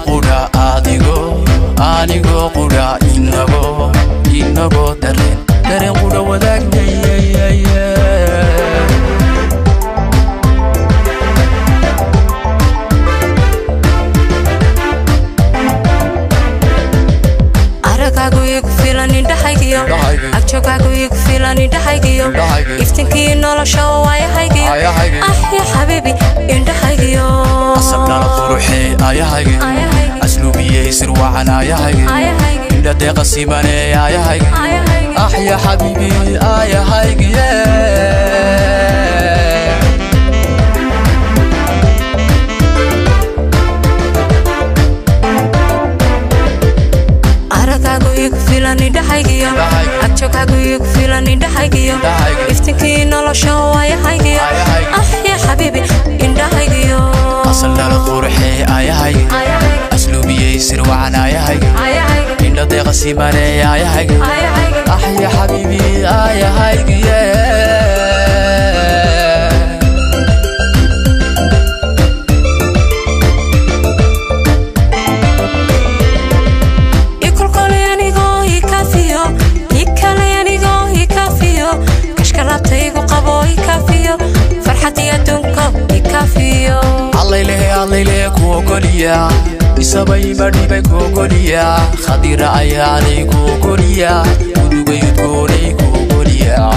qura anigo qura inago dareen qura wadaagnay aragaagu igu filan indhahaygiyo agjogaagu igu filan indhahaygiyo iftinkii nolosha waayahaygiyo ah ya xabiibi indhahaygiyo asabnala quruxee ayahaygi asluubiyey sirwacan ayahaygi indha deeqa simane ayahaygi ah ya xabiibi ayahaygi aragaagu igu filan indhahaygiyo agjogaagu igu filan indhahaygiyo iftinkii nolosha waayahaygiyo ah ya xabiibi indhahaygiyo asabnala quruxee ayahaygi asluubiyey sirwacan ayahaygi indha deeqa simane ayahaygi ah ya xabiibi ayahaygi عليلي كوكوليا إسابي بدي بكوكوليا خديرة أيالي كوكوليا ودوبي يدكولي كوكوليا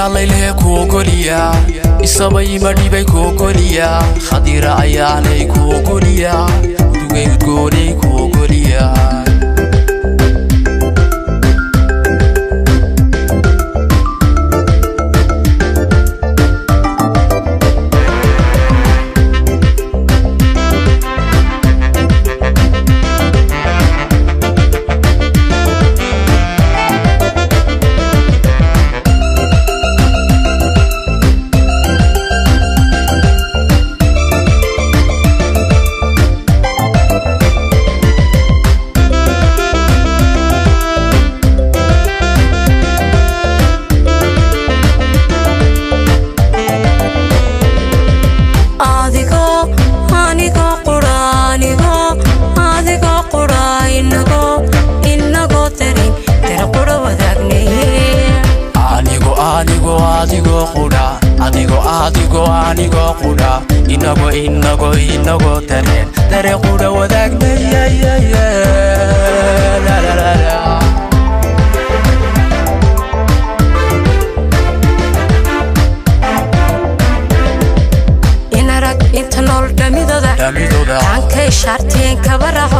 عليلي كوكوليا إسابي بدي بكوكوليا خديرة أيالي كوكوليا ودوبي يدكولي كوكوليا anigo qura inago dareen qura wadaagnay la la la inarag intanol damidoda kankay shartiin kabaraho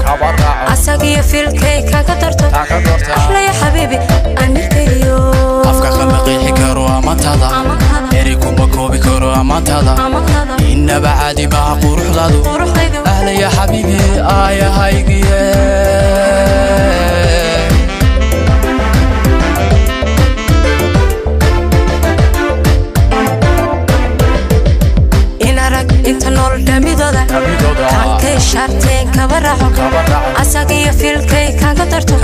asagiyo filkay kaga darto ahla ya xabiibi anigayyo afka kama qeexi karo amantada eriku ma koobi karo amantada inaba caadi ma quruxdaadu ahla ya xabiibi ayahaygi inarag intanol damidoda kankay shartiin kabaraho asagiyo filkay kaga darto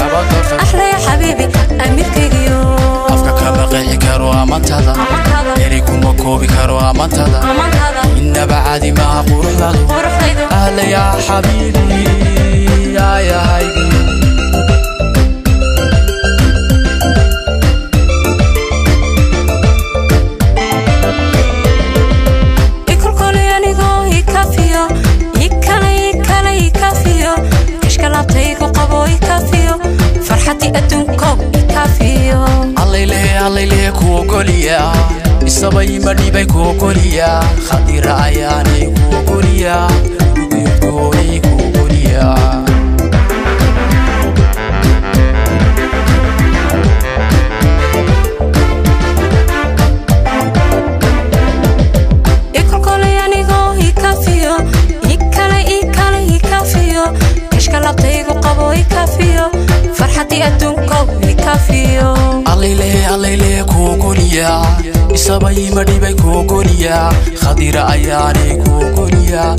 ahla ya xabiibi anigayyo afka kama qeexi karo amantada eriku ma koobi karo amantada inaba caadi ma quruxdaadu ahla ya xabiibi ayahaygi عليلي كوكوليا إسابي بدي بكوكوليا خديرة أيالي كوكوليا ودوبي يدكولي كوكوليا عليلي كوكوليا sabay madibay ku goliya khadira ayaanay ku goliya